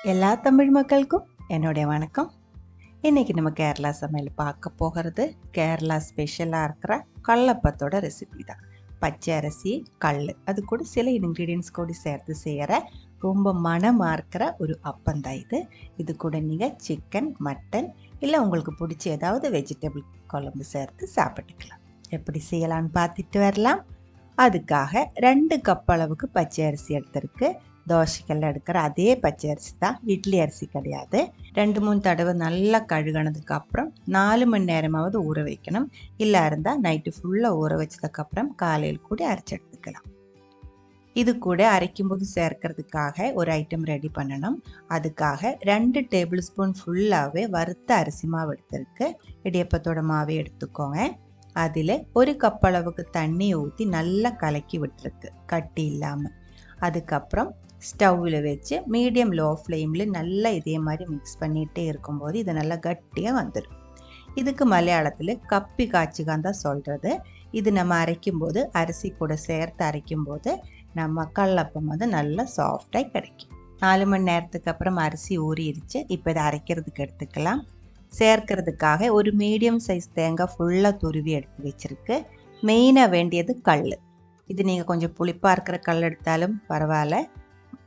எல்லா தமிழ் மக்களுக்கும் என்னுடைய வணக்கம். இன்றைக்கி நம்ம கேரளா சமையல் பார்க்க போகிறது கேரளா ஸ்பெஷலாக இருக்கிற கல்லப்பத்தோட ரெசிபி தான். பச்சை அரிசி, கல், அது கூட சில இன்க்ரீடியன்ஸ் கூட சேர்த்து செய்கிற ரொம்ப மனமாக இருக்கிற ஒரு அப்பந்தான் இது. இது கூட நீங்கள் சிக்கன், மட்டன் இல்லை உங்களுக்கு பிடிச்ச ஏதாவது வெஜிடபிள் குழம்பு சேர்த்து சாப்பிட்டுக்கலாம். எப்படி செய்யலான்னு பார்த்துட்டு வரலாம். அதுக்காக 2 கப் அளவுக்கு பச்சை அரிசி எடுத்திருக்கு. தோசைக்கல்ல எடுக்கிற அதே பச்சை அரிசி தான், இட்லி அரிசி கிடையாது. 2-3 தடவை நல்லா கழுகினதுக்கு அப்புறம் 4 மணி நேரமாவது ஊற வைக்கணும். இல்லை இருந்தால் நைட்டு ஃபுல்லாக ஊற வச்சதுக்கப்புறம் காலையில் கூட அரைச்சி எடுத்துக்கலாம். இது கூட அரைக்கும்போது சேர்க்கறதுக்காக ஒரு ஐட்டம் ரெடி பண்ணணும். அதுக்காக 2 டேபிள் ஸ்பூன் ஃபுல்லாகவே வறுத்த அரிசி மாவு எடுத்திருக்கு. இடியப்பத்தோட மாவே எடுத்துக்கோங்க. அதில் 1 கப் அளவுக்கு தண்ணி ஊற்றி நல்லா கலக்கி விட்டுருக்கு, கட்டி இல்லாமல். அதுக்கப்புறம் ஸ்டவ்வில் வச்சு மீடியம் லோ ஃப்ளேமில் நல்லா இதே மாதிரி மிக்ஸ் பண்ணிகிட்டே இருக்கும்போது இது நல்லா கட்டியாக வந்துடும். இதுக்கு மலையாளத்தில் கப்பி காய்ச்சிக்கான் தான் சொல்கிறது. இது நம்ம அரைக்கும்போது, அரிசி கூட சேர்த்து அரைக்கும்போது நம்ம கல்லப்பம் வந்து நல்லா சாஃப்டாக கிடைக்கும். 4 மணி நேரத்துக்கு அப்புறம் அரிசி ஊறிடுச்சு. இப்போ இதை அரைக்கிறதுக்கு எடுத்துக்கலாம். சேர்க்கிறதுக்காக ஒரு மீடியம் சைஸ் தேங்காய் ஃபுல்லாக துருவி எடுத்து வச்சுருக்கு. மெயினாக வேண்டியது கல். இது நீங்கள் கொஞ்சம் புளிப்பாக இருக்கிற கல் எடுத்தாலும் பரவாயில்ல,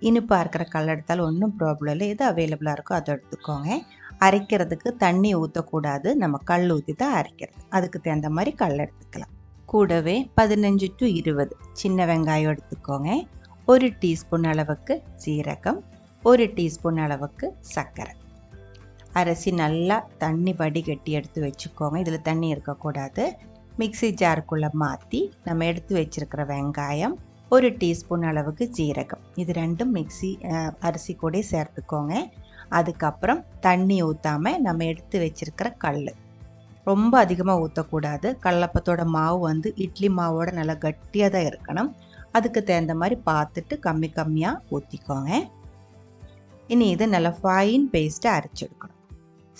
இனிப்பாக இருக்கிற கல் எடுத்தாலும் ஒன்றும் ப்ராப்ளம் இல்லை. எது அவைலபிளாக இருக்கோ அதை எடுத்துக்கோங்க. அரைக்கிறதுக்கு தண்ணி ஊற்றக்கூடாது, நம்ம கல் ஊற்றி தான் அரைக்கிறது. அதுக்கு தகுந்த மாதிரி கல் எடுத்துக்கலாம். கூடவே 15 to 20 சின்ன வெங்காயம் எடுத்துக்கோங்க. 1 டீஸ்பூன் அளவுக்கு சீரகம், 1 டீஸ்பூன் அளவுக்கு சர்க்கரை. அரிசி நல்லா தண்ணி வடிகட்டி எடுத்து வச்சுக்கோங்க. இதில் தண்ணி இருக்கக்கூடாது. மிக்ஸி ஜாருக்குள்ளே மாற்றி நம்ம எடுத்து வச்சுருக்கிற வெங்காயம், 1 டீஸ்பூன் அளவுக்கு ஜீரகம், இது ரெண்டும் மிக்ஸி அரிசி கூட சேர்த்துக்கோங்க. அதுக்கப்புறம் தண்ணி ஊற்றாமல் நம்ம எடுத்து வச்சுருக்கிற கல், ரொம்ப அதிகமாக ஊற்றக்கூடாது. கல்லப்பத்தோட மாவு வந்து இட்லி மாவோட நல்லா கட்டியாக தான் இருக்கணும். அதுக்கு தகுந்த மாதிரி பார்த்துட்டு கம்மியாக ஊற்றிக்கோங்க. இனி இது நல்லா ஃபைன் பேஸ்ட்டாக அரைச்செடுக்கணும்.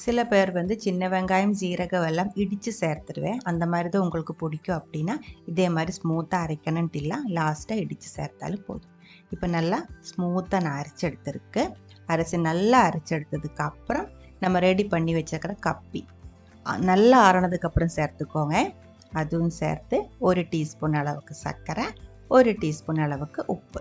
சில பேர் வந்து சின்ன வெங்காயம், ஜீரகம் எல்லாம் இடித்து சேர்த்துருவேன். அந்த மாதிரி தான் உங்களுக்கு பிடிக்கும் அப்படின்னா இதே மாதிரி ஸ்மூத்தாக அரைக்கணுன்ட்டு இல்லை, லாஸ்ட்டாக இடித்து சேர்த்தாலும் போதும். இப்போ நல்லா ஸ்மூத்தாக நான் அரைச்சி எடுத்துருக்கு. அரைச்சி நல்லா அரைச்சி எடுத்ததுக்கு அப்புறம் நம்ம ரெடி பண்ணி வச்சுருக்கிற கப்பி நல்லா ஆறினதுக்கப்புறம் சேர்த்துக்கோங்க. அதுவும் சேர்த்து 1 டீஸ்பூன் அளவுக்கு சர்க்கரை, 1 டீஸ்பூன் அளவுக்கு உப்பு.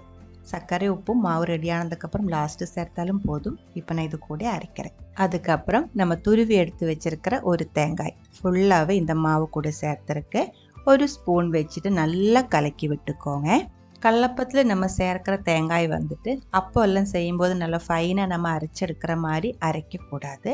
சர்க்கரை, உப்பும் மாவு ரெடி ஆனதுக்கப்புறம் லாஸ்ட்டு சேர்த்தாலும் போதும். இப்போ நான் இது கூட அரைக்கிறேன். அதுக்கப்புறம் நம்ம துருவி எடுத்து வச்சுருக்கிற ஒரு தேங்காய் ஃபுல்லாகவே இந்த மாவு கூட சேர்த்துருக்கு. 1 ஸ்பூன் வச்சுட்டு நல்லா கலக்கி விட்டுக்கோங்க. கல்லப்பத்தில் நம்ம சேர்க்கிற தேங்காய் வந்துட்டு அப்பம் எல்லாம் செய்யும்போது நல்லா ஃபைனாக நம்ம அரைச்செடுக்கிற மாதிரி அரைக்கக்கூடாது.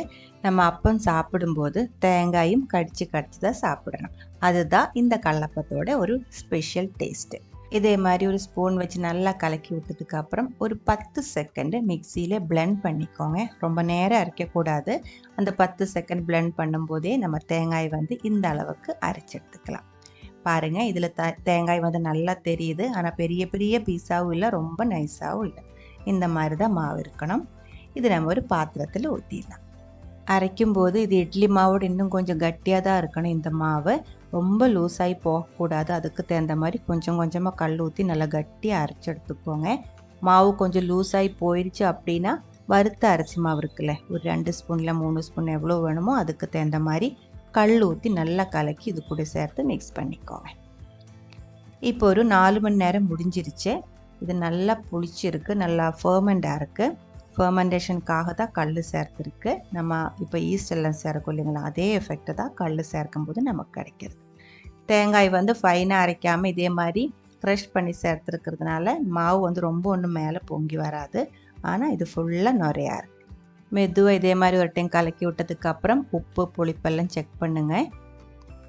நம்ம அப்பம் சாப்பிடும்போது தேங்காயும் கடிச்சு தான் சாப்பிடணும். அதுதான் இந்த கல்லப்பத்தோட ஒரு ஸ்பெஷல் டேஸ்ட்டு. இதே மாதிரி ஒரு ஸ்பூன் வச்சு நல்லா கலக்கி விட்டதுக்கு அப்புறம் ஒரு 10 செகண்டு மிக்சியில் பிளெண்ட் பண்ணிக்கோங்க. ரொம்ப நேரம் அரைக்கக்கூடாது. அந்த 10 செகண்ட் பிளெண்ட் பண்ணும்போதே நம்ம தேங்காய் வந்து இந்த அளவுக்கு அரைச்சி எடுத்துக்கலாம். பாருங்கள், இதில் தேங்காய் வந்து நல்லா தெரியுது. ஆனால் பெரிய பெரிய பீஸாகவும் இல்லை, ரொம்ப நைஸாகவும் இல்லை. இந்த மாதிரி தான் மாவு இருக்கணும். இது நம்ம ஒரு பாத்திரத்தில் ஊற்றிடலாம். அரைக்கும்போது இது இட்லி மாவோடு இன்னும் கொஞ்சம் கட்டியாக தான் இருக்கணும். இந்த மாவு ரொம்ப லூஸாகி போகக்கூடாது. அதுக்கு தகுந்த மாதிரி கொஞ்சமாக கல் ஊற்றி நல்லா கட்டியாக அரைச்சி எடுத்துக்கோங்க. மாவு கொஞ்சம் லூஸாகி போயிடுச்சு அப்படின்னா வறுத்த அரிசி மாவு இருக்குல்ல, ஒரு 2 ஸ்பூனில் 3 ஸ்பூன் எவ்வளோ வேணுமோ அதுக்கு தகுந்த மாதிரி கல் ஊற்றி நல்லா கலக்கி இது கூட சேர்த்து மிக்ஸ் பண்ணிக்கோங்க. இப்போ ஒரு 4 மணி நேரம் முடிஞ்சிருச்சு. இது நல்லா புளிச்சிருக்கு, நல்லா ஃபர்மெண்டாக இருக்குது. ஃபர்மெண்டேஷனுக்காக தான் கல் சேர்த்துருக்கு. நம்ம இப்போ ஈஸ்ட் எல்லாம் சேர்க்கும் இல்லைங்களா, அதே எஃபெக்ட் தான் கல் சேர்க்கும்போது நமக்கு கிடைக்கிது. தேங்காய் வந்து ஃபைனாக அரைக்காமல் இதே மாதிரி க்ரஷ் பண்ணி சேர்த்துருக்கிறதுனால மாவு வந்து ரொம்ப ஒன்றும் மேலே பொங்கி வராது. ஆனால் இது ஃபுல்லாக நிறையா இருக்குது. மெதுவாக இதே மாதிரி ஒரு டைம் கலக்கி விட்டதுக்கப்புறம் உப்பு புளிப்பெல்லாம் செக் பண்ணுங்கள்.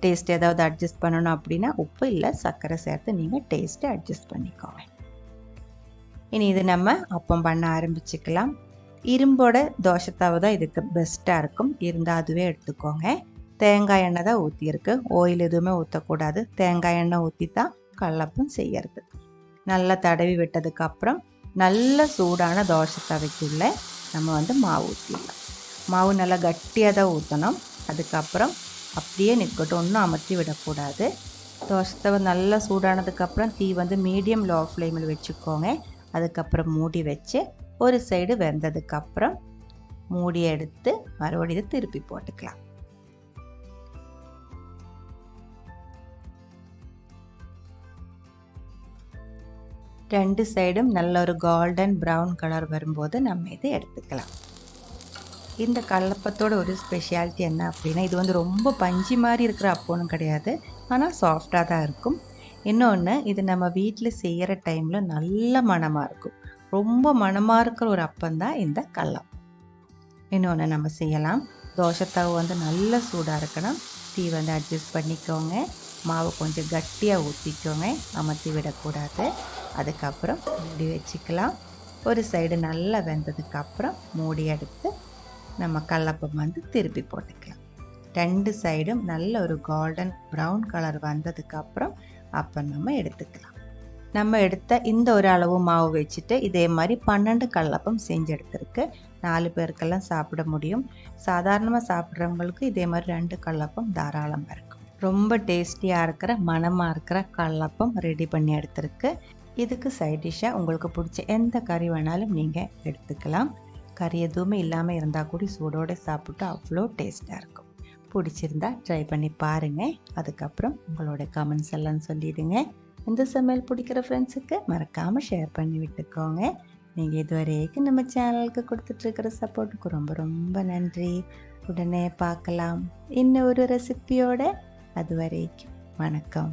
டேஸ்ட் ஏதாவது அட்ஜஸ்ட் பண்ணணும் அப்படின்னா உப்பு இல்லை சர்க்கரை சேர்த்து நீங்கள் டேஸ்ட்டை அட்ஜஸ்ட் பண்ணிக்கோங்க. இனி இது நம்ம அப்பம் பண்ண ஆரம்பிச்சுக்கலாம். இரும்போட தோசை தவை தான் இதுக்கு பெஸ்ட்டாக இருக்கும். இருந்தால் அதுவே எடுத்துக்கோங்க. தேங்காய் எண்ணெய் தான் ஊற்றிருக்கு, ஆயில் எதுவுமே ஊற்றக்கூடாது. தேங்காய் எண்ணெய் ஊற்றி தான் கல்லப்பம் செய்யறது. நல்லா தடவி விட்டதுக்கப்புறம் நல்ல சூடான தோசை தவைக்குள்ளே நம்ம வந்து மாவு ஊற்றிடலாம். மாவு நல்லா கட்டியாக தான் ஊற்றணும். அதுக்கப்புறம் அப்படியே நிற்கட்டும், ஒன்றும் அமர்த்தி விடக்கூடாது. தோசை தவை நல்லா சூடானதுக்கப்புறம் தீ வந்து மீடியம் லோ ஃப்ளேமில் வச்சுக்கோங்க. அதுக்கப்புறம் மூடி வச்சு ஒரு சைடு வெந்ததுக்கப்புறம் மூடி எடுத்து மறுபடியும் திருப்பி போட்டுக்கலாம். ரெண்டு சைடும் நல்ல ஒரு கோல்டன் ப்ரௌன் கலர் வரும்போது நம்ம இதை எடுத்துக்கலாம். இந்த கல்லப்பத்தோட ஒரு ஸ்பெஷாலிட்டி என்ன அப்படின்னா, இது வந்து ரொம்ப பஞ்சு மாதிரி இருக்கிற அப்பம்னு கிடையாது, ஆனால் சாஃப்டாக தான் இருக்கும். இன்னொன்று, இது நம்ம வீட்டில் செய்கிற டைமில் நல்ல மணமாக இருக்கும். ரொம்ப மணமாக இருக்கிற ஒரு அப்பந்தான் இந்த கல்லப்பம். இன்னொன்று நம்ம செய்யலாம். தோசை தவு வந்து நல்ல சூடாக இருக்கணும். தீ வந்து அட்ஜஸ்ட் பண்ணிக்கோங்க. மாவு கொஞ்சம் கட்டியாக ஊற்றிக்கோங்க, அமர்த்தி விடக்கூடாது. அதுக்கப்புறம் மூடி வச்சுக்கலாம். ஒரு சைடு நல்லா வெந்ததுக்கப்புறம் மூடி எடுத்து நம்ம கல்லப்பம் வந்து திருப்பி போட்டுக்கலாம். ரெண்டு சைடும் நல்ல ஒரு கோல்டன் ப்ரௌன் கலர் வந்ததுக்கப்புறம் அப்போ நம்ம எடுத்துக்கலாம். நம்ம எடுத்த இந்த ஒரு அளவு மாவு வச்சுட்டு இதே மாதிரி 12 கல்லப்பம் செஞ்சு எடுத்துருக்கு. 4 பேருக்கெல்லாம் சாப்பிட முடியும். சாதாரணமாக சாப்பிட்றவங்களுக்கு இதே மாதிரி 2 கல்லப்பம் தாராளமாக இருக்கும். ரொம்ப டேஸ்டியாக இருக்கிற மணமாக இருக்கிற கல்லப்பம் ரெடி பண்ணி எடுத்துருக்கு. இதுக்கு சைட் டிஷ்ஷாக உங்களுக்கு பிடிச்ச எந்த கறி வேணாலும் நீங்கள் எடுத்துக்கலாம். கறி எதுவுமே இல்லாமல் இருந்தால் கூட சூடோடு சாப்பிட்டு அவ்வளோ டேஸ்ட்டாக இருக்கும். பிடிச்சிருந்தா ட்ரை பண்ணி பாருங்கள். அதுக்கப்புறம் உங்களோட கமெண்ட்ஸ் எல்லாம் சொல்லிவிடுங்க. இந்த சமையல் பிடிக்கிற ஃப்ரெண்ட்ஸுக்கு மறக்காமல் ஷேர் பண்ணி விட்டுக்கோங்க. நீங்கள் இதுவரைக்கும் நம்ம சேனலுக்கு கொடுத்துட்ருக்கிற சப்போர்ட்டுக்கு ரொம்ப ரொம்ப நன்றி. உடனே பார்க்கலாம் இன்னும் ஒரு ரெசிபியோட. அது வரைக்கும் வணக்கம்.